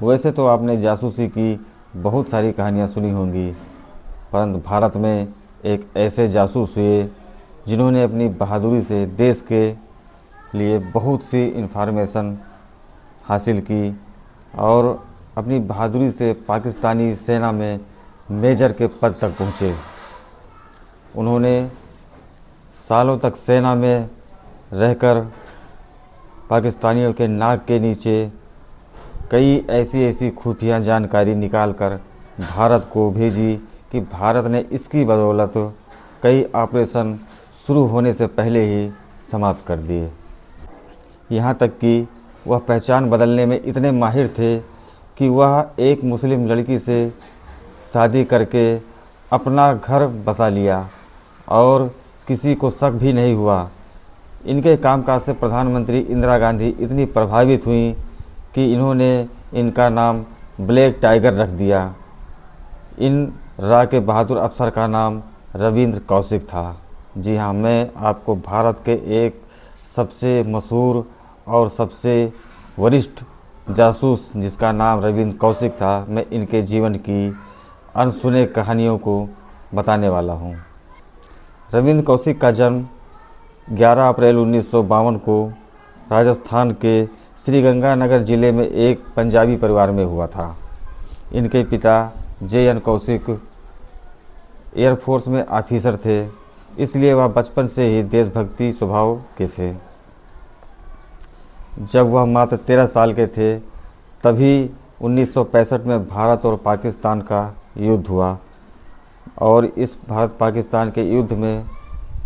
वैसे तो आपने जासूसी की बहुत सारी कहानियाँ सुनी होंगी, परंतु भारत में एक ऐसे जासूस हुए जिन्होंने अपनी बहादुरी से देश के लिए बहुत सी इन्फॉर्मेशन हासिल की और अपनी बहादुरी से पाकिस्तानी सेना में मेजर के पद तक पहुँचे। उन्होंने सालों तक सेना में रहकर पाकिस्तानियों के नाक के नीचे कई ऐसी खुफिया जानकारी निकालकर भारत को भेजी कि भारत ने इसकी बदौलत कई ऑपरेशन शुरू होने से पहले ही समाप्त कर दिए। यहाँ तक कि वह पहचान बदलने में इतने माहिर थे कि वह एक मुस्लिम लड़की से शादी करके अपना घर बसा लिया और किसी को शक भी नहीं हुआ। इनके कामकाज से प्रधानमंत्री इंदिरा गांधी इतनी प्रभावित हुई कि इन्होंने इनका नाम ब्लैक टाइगर रख दिया। इन रा के बहादुर अफसर का नाम रविंद्र कौशिक था। जी हाँ, मैं आपको भारत के एक सबसे मशहूर और सबसे वरिष्ठ जासूस जिसका नाम रविंद्र कौशिक था, मैं इनके जीवन की अनसुने कहानियों को बताने वाला हूँ। रविंद्र कौशिक का जन्म 11 अप्रैल 1952 को राजस्थान के श्रीगंगानगर ज़िले में एक पंजाबी परिवार में हुआ था। इनके पिता JN कौशिक एयरफोर्स में ऑफिसर थे, इसलिए वह बचपन से ही देशभक्ति स्वभाव के थे। जब वह मात्र 13 साल के थे तभी 1965 में भारत और पाकिस्तान का युद्ध हुआ और इस भारत पाकिस्तान के युद्ध में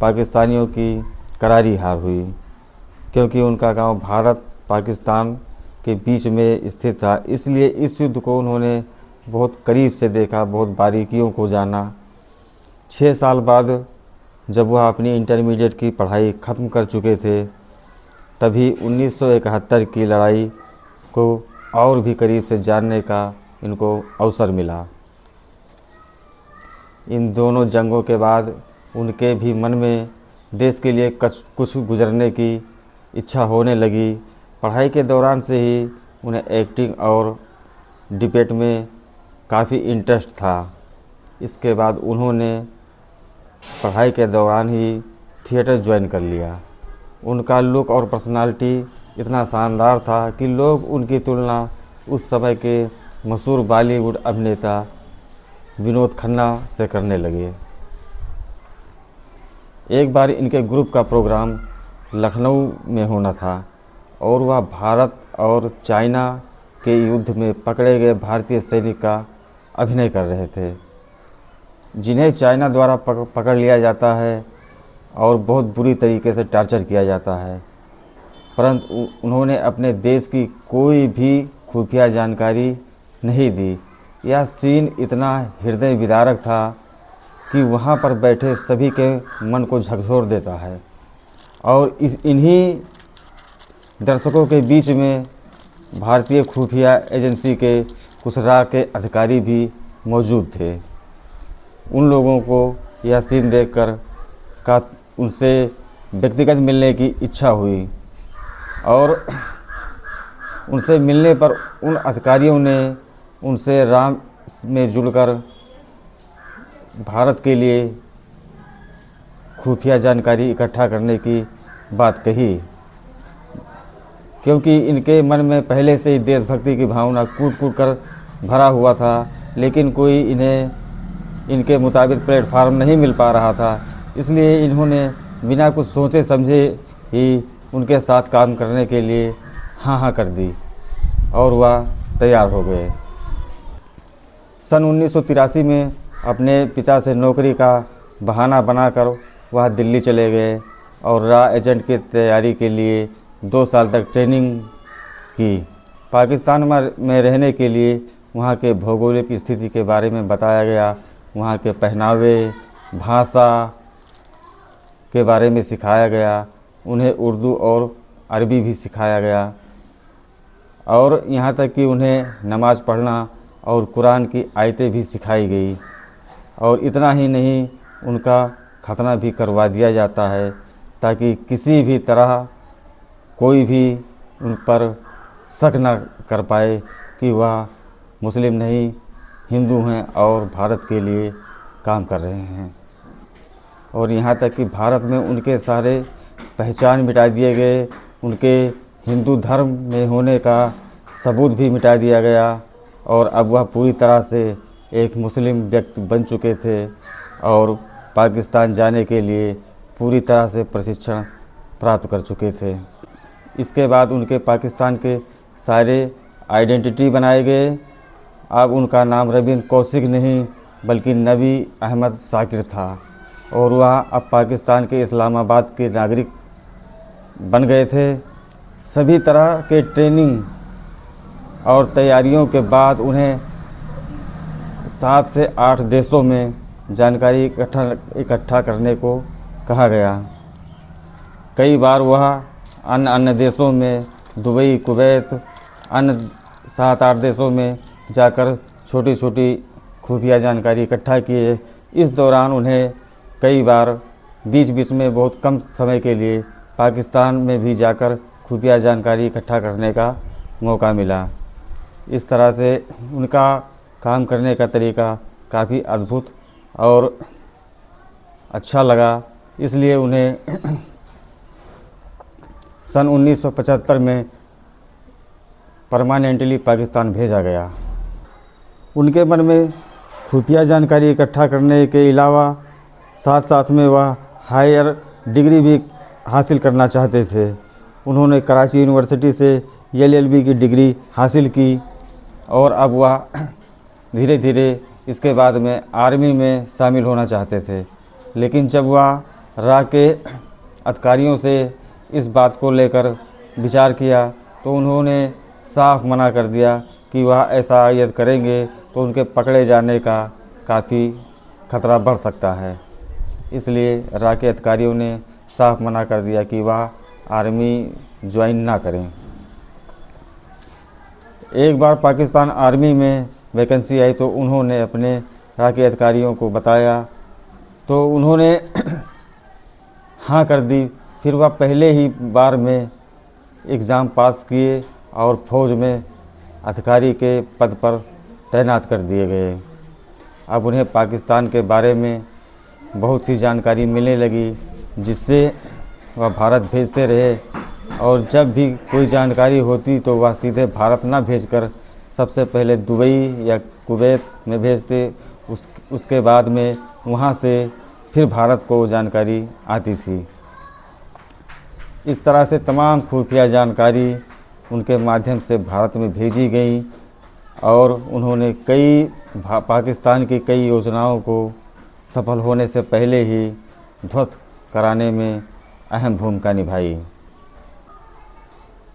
पाकिस्तानियों की करारी हार हुई, क्योंकि उनका गांव भारत पाकिस्तान के बीच में स्थित था। इसलिए इस युद्ध को उन्होंने बहुत करीब से देखा, बहुत बारीकियों को जाना। 6 साल बाद जब वह अपनी इंटरमीडिएट की पढ़ाई ख़त्म कर चुके थे तभी 1971 की लड़ाई को और भी करीब से जानने का इनको अवसर मिला। इन दोनों जंगों के बाद उनके भी मन में देश के लिए कुछ गुजरने की इच्छा होने लगी। पढ़ाई के दौरान से ही उन्हें एक्टिंग और डिबेट में काफ़ी इंटरेस्ट था। इसके बाद उन्होंने पढ़ाई के दौरान ही थिएटर ज्वाइन कर लिया। उनका लुक और पर्सनालिटी इतना शानदार था कि लोग उनकी तुलना उस समय के मशहूर बॉलीवुड अभिनेता विनोद खन्ना से करने लगे। एक बार इनके ग्रुप का प्रोग्राम लखनऊ में होना था और वह भारत और चाइना के युद्ध में पकड़े गए भारतीय सैनिक का अभिनय कर रहे थे, जिन्हें चाइना द्वारा पकड़ लिया जाता है और बहुत बुरी तरीके से टॉर्चर किया जाता है। परंतु उन्होंने अपने देश की कोई भी खुफिया जानकारी नहीं दी। यह सीन इतना हृदय विदारक था कि वहाँ पर बैठे सभी के मन को झकझोर देता है। और इन्हीं दर्शकों के बीच में भारतीय खुफिया एजेंसी के कुछ रा के अधिकारी भी मौजूद थे। उन लोगों को यह सीन देखकर उनसे व्यक्तिगत मिलने की इच्छा हुई और उनसे मिलने पर उन अधिकारियों ने उनसे राम में जुड़कर भारत के लिए खुफिया जानकारी इकट्ठा करने की बात कही, क्योंकि इनके मन में पहले से ही देशभक्ति की भावना कूट कूट कर भरा हुआ था, लेकिन कोई इन्हें इनके मुताबिक प्लेटफार्म नहीं मिल पा रहा था। इसलिए इन्होंने बिना कुछ सोचे समझे ही उनके साथ काम करने के लिए हाँ कर दी और वह तैयार हो गए। सन 1983 में अपने पिता से नौकरी का बहाना बनाकर वह दिल्ली चले गए और रा एजेंट की तैयारी के लिए 2 साल तक ट्रेनिंग की। पाकिस्तान में रहने के लिए वहाँ के भौगोलिक स्थिति के बारे में बताया गया, वहाँ के पहनावे, भाषा के बारे में सिखाया गया। उन्हें उर्दू और अरबी भी सिखाया गया और यहाँ तक कि उन्हें नमाज़ पढ़ना और कुरान की आयतें भी सिखाई गई। और इतना ही नहीं, उनका खतना भी करवा दिया जाता है ताकि किसी भी तरह कोई भी उन पर शक न कर पाए कि वह मुस्लिम नहीं हिंदू हैं और भारत के लिए काम कर रहे हैं। और यहाँ तक कि भारत में उनके सारे पहचान मिटा दिए गए, उनके हिंदू धर्म में होने का सबूत भी मिटा दिया गया और अब वह पूरी तरह से एक मुस्लिम व्यक्ति बन चुके थे और पाकिस्तान जाने के लिए पूरी तरह से प्रशिक्षण प्राप्त कर चुके थे। इसके बाद उनके पाकिस्तान के सारे आइडेंटिटी बनाए गए। अब उनका नाम रवींद्र कौशिक नहीं बल्कि नबी अहमद शाकिर था और वह अब पाकिस्तान के इस्लामाबाद के नागरिक बन गए थे। सभी तरह के ट्रेनिंग और तैयारियों के बाद उन्हें 7 से 8 देशों में जानकारी इकट्ठा करने को कहा गया। कई बार वह अन्य देशों में दुबई, कुवैत, अन्य 7-8 देशों में जाकर छोटी छोटी खुफिया जानकारी इकट्ठा किए। इस दौरान उन्हें कई बार बीच बीच में बहुत कम समय के लिए पाकिस्तान में भी जाकर खुफिया जानकारी इकट्ठा करने का मौका मिला। इस तरह से उनका काम करने का तरीका काफ़ी अद्भुत और अच्छा लगा, इसलिए उन्हें सन 1975 में परमानेंटली पाकिस्तान भेजा गया। उनके मन में खुफिया जानकारी इकट्ठा करने के अलावा साथ साथ में वह हायर डिग्री भी हासिल करना चाहते थे। उन्होंने कराची यूनिवर्सिटी से LLB की डिग्री हासिल की और अब वह धीरे धीरे इसके बाद में आर्मी में शामिल होना चाहते थे। लेकिन जब वह रा के अधिकारियों से इस बात को लेकर विचार किया तो उन्होंने साफ मना कर दिया कि वह ऐसा यदि करेंगे तो उनके पकड़े जाने का काफ़ी खतरा बढ़ सकता है। इसलिए रा के अधिकारियों ने साफ मना कर दिया कि वह आर्मी ज्वाइन ना करें। एक बार पाकिस्तान आर्मी में वैकेंसी आई तो उन्होंने अपने रा के अधिकारियों को बताया तो उन्होंने हाँ कर दी। फिर वह पहले ही बार में एग्ज़ाम पास किए और फौज में अधिकारी के पद पर तैनात कर दिए गए। अब उन्हें पाकिस्तान के बारे में बहुत सी जानकारी मिलने लगी, जिससे वह भारत भेजते रहे और जब भी कोई जानकारी होती तो वह सीधे भारत ना भेजकर सबसे पहले दुबई या कुवैत में भेजते। उसके बाद में वहाँ से फिर भारत को जानकारी आती थी। इस तरह से तमाम खुफिया जानकारी उनके माध्यम से भारत में भेजी गई और उन्होंने पाकिस्तान की कई योजनाओं को सफल होने से पहले ही ध्वस्त कराने में अहम भूमिका निभाई।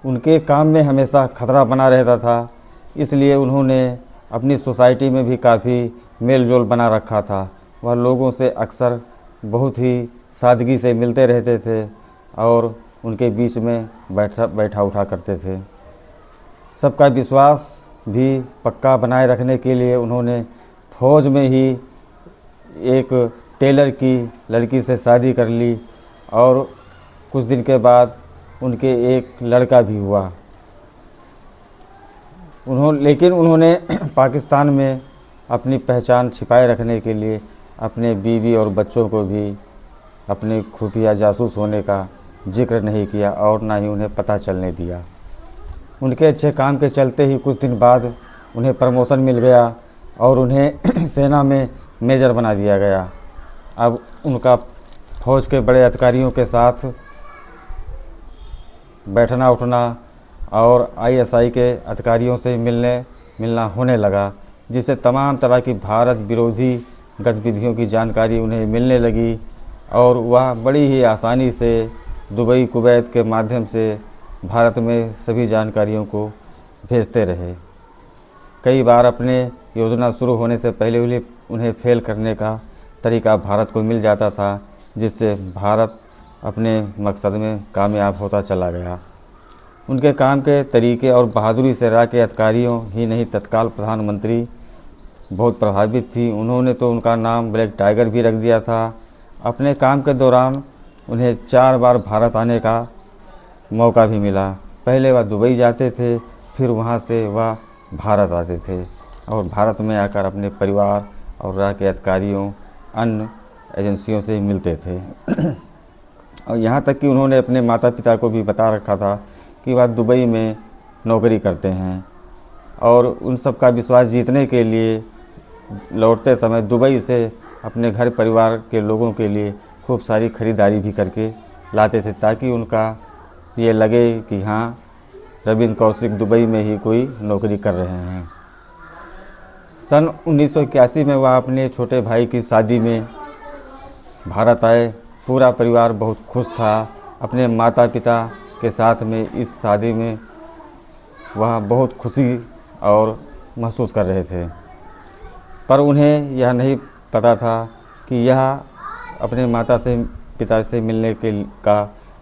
उनके काम में हमेशा खतरा बना रहता था, इसलिए उन्होंने अपनी सोसाइटी में भी काफ़ी मेल जोल बना रखा था। वह लोगों से अक्सर बहुत ही सादगी से मिलते रहते थे और उनके बीच में बैठा उठा करते थे। सबका विश्वास भी पक्का बनाए रखने के लिए उन्होंने फौज में ही एक टेलर की लड़की से शादी कर ली और कुछ दिन के बाद उनके एक लड़का भी हुआ। लेकिन उन्होंने पाकिस्तान में अपनी पहचान छिपाए रखने के लिए अपने बीवी और बच्चों को भी अपने खुफिया जासूस होने का जिक्र नहीं किया और ना ही उन्हें पता चलने दिया। उनके अच्छे काम के चलते ही कुछ दिन बाद उन्हें प्रमोशन मिल गया और उन्हें सेना में मेजर बना दिया गया। अब उनका फौज के बड़े अधिकारियों के साथ बैठना उठना और ISI के अधिकारियों से मिलना होने लगा, जिससे तमाम तरह की भारत विरोधी गतिविधियों की जानकारी उन्हें मिलने लगी और वह बड़ी ही आसानी से दुबई, कुवैत के माध्यम से भारत में सभी जानकारियों को भेजते रहे। कई बार अपने योजना शुरू होने से पहले उन्हें फेल करने का तरीका भारत को मिल जाता था, जिससे भारत अपने मकसद में कामयाब होता चला गया। उनके काम के तरीके और बहादुरी से रा के अधिकारियों ही नहीं तत्काल प्रधानमंत्री बहुत प्रभावित थी। उन्होंने तो उनका नाम ब्लैक टाइगर भी रख दिया था। अपने काम के दौरान उन्हें 4 बार भारत आने का मौका भी मिला। पहले वह दुबई जाते थे, फिर वहाँ से वह भारत आते थे और भारत में आकर अपने परिवार और राज्य के अधिकारियों, अन्य एजेंसियों से मिलते थे। और यहाँ तक कि उन्होंने अपने माता पिता को भी बता रखा था कि वह दुबई में नौकरी करते हैं, और उन सब का विश्वास जीतने के लिए लौटते समय दुबई से अपने घर परिवार के लोगों के लिए खूब सारी खरीदारी भी करके लाते थे, ताकि उनका ये लगे कि हाँ, रवींद्र कौशिक दुबई में ही कोई नौकरी कर रहे हैं। सन 1981 में वह अपने छोटे भाई की शादी में भारत आए। पूरा परिवार बहुत खुश था। अपने माता पिता के साथ में इस शादी में वह बहुत खुशी और महसूस कर रहे थे, पर उन्हें यह नहीं पता था कि यह अपने माता से पिता से मिलने का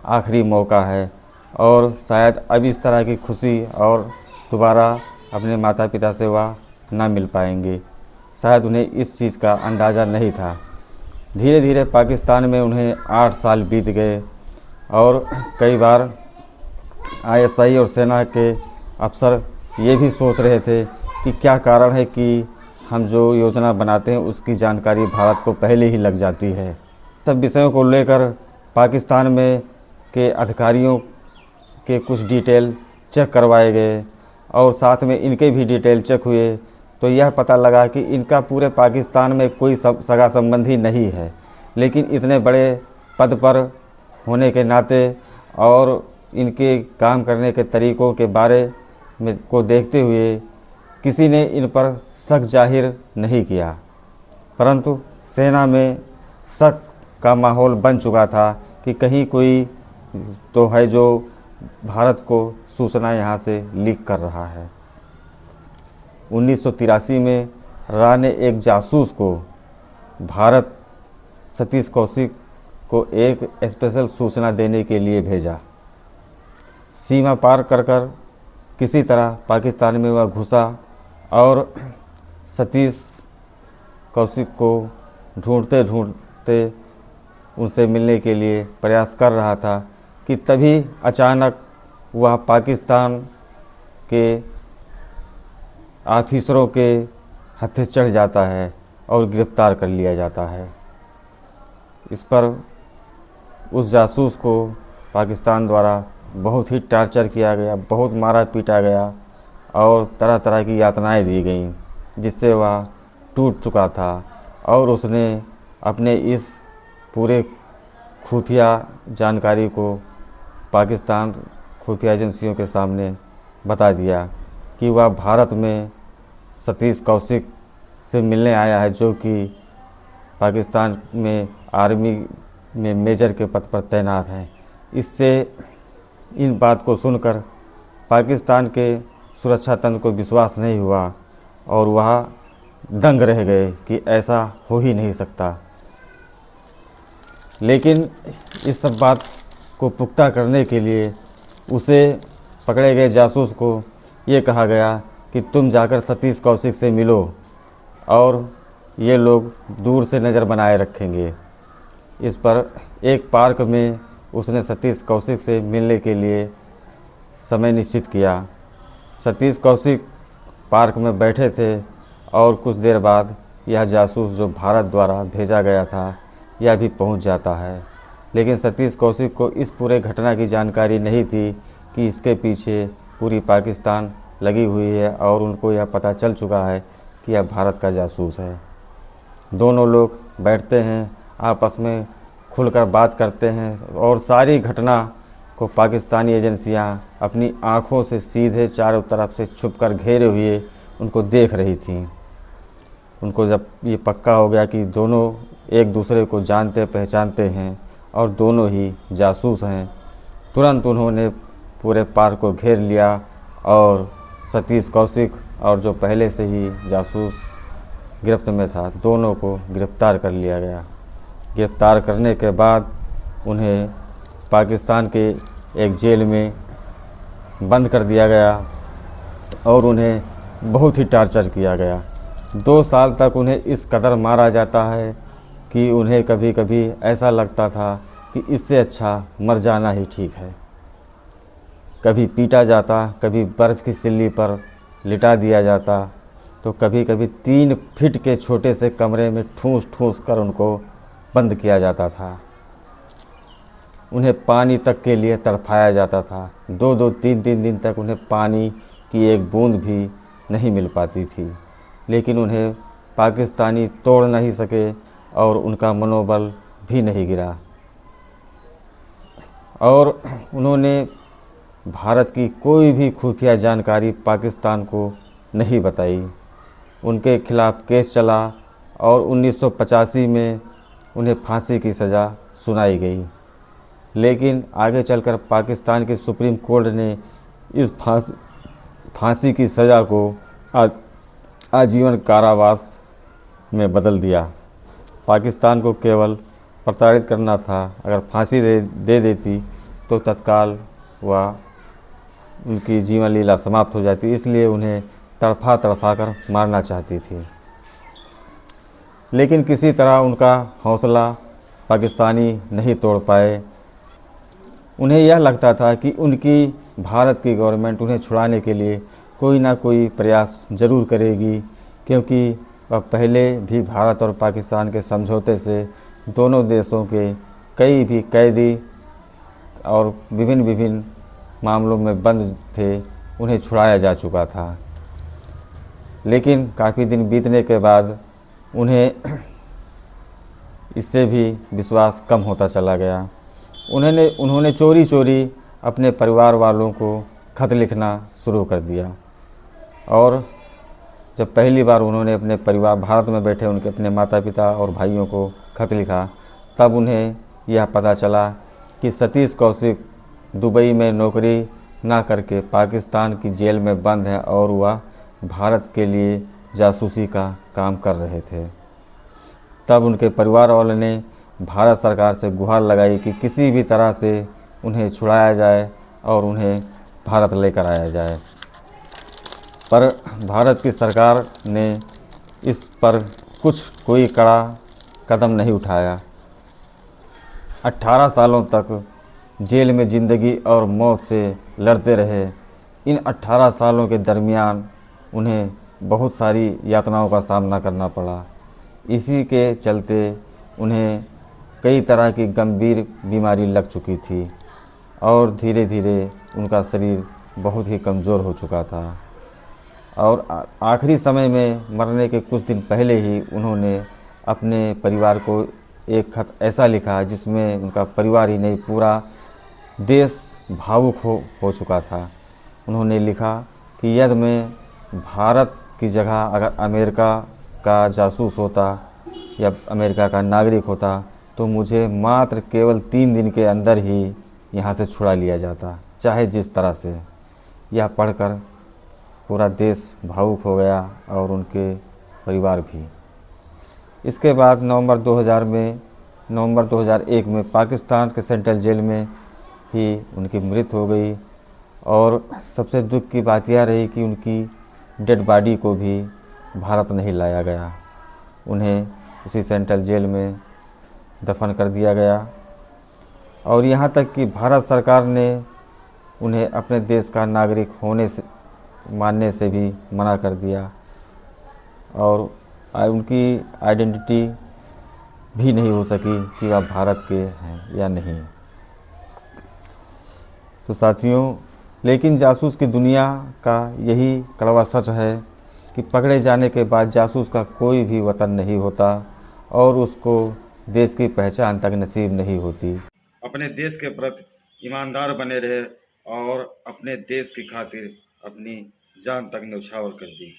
आखिरी मौका है, और शायद अब इस तरह की खुशी और दोबारा अपने माता पिता से वह ना मिल पाएंगे। शायद उन्हें इस चीज़ का अंदाज़ा नहीं था। धीरे धीरे पाकिस्तान में उन्हें 8 साल बीत गए, और कई बार आईएसआई और सेना के अफसर ये भी सोच रहे थे कि क्या कारण है कि हम जो योजना बनाते हैं उसकी जानकारी भारत को पहले ही लग जाती है। सब विषयों को लेकर पाकिस्तान में के अधिकारियों के कुछ डिटेल चेक करवाए गए, और साथ में इनके भी डिटेल चेक हुए, तो यह पता लगा कि इनका पूरे पाकिस्तान में कोई सगा संबंधी नहीं है, लेकिन इतने बड़े पद पर होने के नाते और इनके काम करने के तरीक़ों के बारे में को देखते हुए किसी ने इन पर शक जाहिर नहीं किया। परंतु सेना में शक का माहौल बन चुका था कि कहीं कोई तो है जो भारत को सूचना यहाँ से लीक कर रहा है। 1983 में रा ने एक जासूस को भारत सतीश कौशिक को एक स्पेशल सूचना देने के लिए भेजा। सीमा पार कर किसी तरह पाकिस्तान में वह घुसा और सतीश कौशिक को ढूंढते ढूंढते उनसे मिलने के लिए प्रयास कर रहा था कि तभी अचानक वह पाकिस्तान के ऑफिसरों के हत्थे चढ़ जाता है और गिरफ्तार कर लिया जाता है। इस पर उस जासूस को पाकिस्तान द्वारा बहुत ही टार्चर किया गया, बहुत मारा पीटा गया और तरह तरह की यातनाएं दी गईं, जिससे वह टूट चुका था और उसने अपने इस पूरे खुफिया जानकारी को पाकिस्तान खुफिया एजेंसियों के सामने बता दिया कि वह भारत में सतीश कौशिक से मिलने आया है, जो कि पाकिस्तान में आर्मी में मेजर के पद पर तैनात है। इससे इन बात को सुनकर पाकिस्तान के सुरक्षा तंत्र को विश्वास नहीं हुआ और वह दंग रह गए कि ऐसा हो ही नहीं सकता। लेकिन इस सब बात को पुख्ता करने के लिए उसे पकड़े गए जासूस को ये कहा गया कि तुम जाकर सतीश कौशिक से मिलो और ये लोग दूर से नज़र बनाए रखेंगे। इस पर एक पार्क में उसने सतीश कौशिक से मिलने के लिए समय निश्चित किया। सतीश कौशिक पार्क में बैठे थे और कुछ देर बाद यह जासूस जो भारत द्वारा भेजा गया था यह भी पहुंच जाता है। लेकिन सतीश कौशिक को इस पूरे घटना की जानकारी नहीं थी कि इसके पीछे पूरी पाकिस्तान लगी हुई है और उनको यह पता चल चुका है कि यह भारत का जासूस है। दोनों लोग बैठते हैं, आपस में खुलकर बात करते हैं और सारी घटना को पाकिस्तानी एजेंसियां अपनी आँखों से सीधे चारों तरफ से छुपकर घेरे हुए उनको देख रही थीं। उनको जब ये पक्का हो गया कि दोनों एक दूसरे को जानते पहचानते हैं और दोनों ही जासूस हैं, तुरंत उन्होंने पूरे पार्क को घेर लिया और सतीश कौशिक और जो पहले से ही जासूस गिरफ्त में था, दोनों को गिरफ्तार कर लिया गया। गिरफ्तार करने के बाद उन्हें पाकिस्तान के एक जेल में बंद कर दिया गया और उन्हें बहुत ही टार्चर किया गया। 2 साल तक उन्हें इस कदर मारा जाता है कि उन्हें कभी कभी ऐसा लगता था कि इससे अच्छा मर जाना ही ठीक है। कभी पीटा जाता, कभी बर्फ़ की सिल्ली पर लिटा दिया जाता, तो कभी कभी 3 फीट के छोटे से कमरे में ठूस ठूस कर उनको बंद किया जाता था। उन्हें पानी तक के लिए तड़पाया जाता था। 2-2, 3-3 दिन तक उन्हें पानी की एक बूंद भी नहीं मिल पाती थी, लेकिन उन्हें पाकिस्तानी तोड़ नहीं सके और उनका मनोबल भी नहीं गिरा। और उन्होंने भारत की कोई भी खुफिया जानकारी पाकिस्तान को नहीं बताई। उनके खिलाफ़ केस चला और 1985 में उन्हें फांसी की सज़ा सुनाई गई। लेकिन आगे चलकर पाकिस्तान के सुप्रीम कोर्ट ने इस फांसी की सज़ा को आजीवन कारावास में बदल दिया। पाकिस्तान को केवल प्रताड़ित करना था। अगर फांसी दे देती तो तत्काल वह उनकी जीवन लीला समाप्त हो जाती, इसलिए उन्हें तड़फा तड़फा कर मारना चाहती थी। लेकिन किसी तरह उनका हौसला पाकिस्तानी नहीं तोड़ पाए। उन्हें यह लगता था कि उनकी भारत की गवर्नमेंट उन्हें छुड़ाने के लिए कोई ना कोई प्रयास ज़रूर करेगी, क्योंकि वह पहले भी भारत और पाकिस्तान के समझौते से दोनों देशों के कई भी कैदी और विभिन्न मामलों में बंद थे, उन्हें छुड़ाया जा चुका था। लेकिन काफ़ी दिन बीतने के बाद उन्हें इससे भी विश्वास कम होता चला गया। उन्होंने चोरी चोरी अपने परिवार वालों को खत लिखना शुरू कर दिया। और जब पहली बार उन्होंने अपने परिवार भारत में बैठे उनके अपने माता पिता और भाइयों को खत लिखा, तब उन्हें यह पता चला कि सतीश कौशिक दुबई में नौकरी ना करके पाकिस्तान की जेल में बंद है और वह भारत के लिए जासूसी का काम कर रहे थे। तब उनके परिवार वालों ने भारत सरकार से गुहार लगाई कि किसी भी तरह से उन्हें छुड़ाया जाए और उन्हें भारत लेकर आया जाए। पर भारत की सरकार ने इस पर कोई कड़ा कदम नहीं उठाया। 18 सालों तक जेल में ज़िंदगी और मौत से लड़ते रहे। इन 18 सालों के दरमियान उन्हें बहुत सारी यातनाओं का सामना करना पड़ा। इसी के चलते उन्हें कई तरह की गंभीर बीमारी लग चुकी थी और धीरे धीरे उनका शरीर बहुत ही कमज़ोर हो चुका था। और आखिरी समय में मरने के कुछ दिन पहले ही उन्होंने अपने परिवार को एक खत ऐसा लिखा जिसमें उनका परिवार ही नहीं पूरा देश भावुक हो चुका था। उन्होंने लिखा कि यदि मैं भारत की जगह अगर अमेरिका का जासूस होता या अमेरिका का नागरिक होता तो मुझे मात्र केवल 3 दिन के अंदर ही यहाँ से छुड़ा लिया जाता, चाहे जिस तरह से। यह पढ़कर पूरा देश भावुक हो गया और उनके परिवार भी। इसके बाद नवंबर 2001 में पाकिस्तान के सेंट्रल जेल में ही उनकी मृत्यु हो गई। और सबसे दुख की बात यह रही कि उनकी डेड बॉडी को भी भारत नहीं लाया गया। उन्हें उसी सेंट्रल जेल में दफन कर दिया गया। और यहाँ तक कि भारत सरकार ने उन्हें अपने देश का नागरिक मानने से भी मना कर दिया और उनकी आइडेंटिटी भी नहीं हो सकी कि वह भारत के हैं या नहीं। तो साथियों, लेकिन जासूस की दुनिया का यही कड़वा सच है कि पकड़े जाने के बाद जासूस का कोई भी वतन नहीं होता और उसको देश की पहचान तक नसीब नहीं होती। अपने देश के प्रति ईमानदार बने रहे और अपने देश की खातिर अपनी जान तक न्यौछावर कर दी।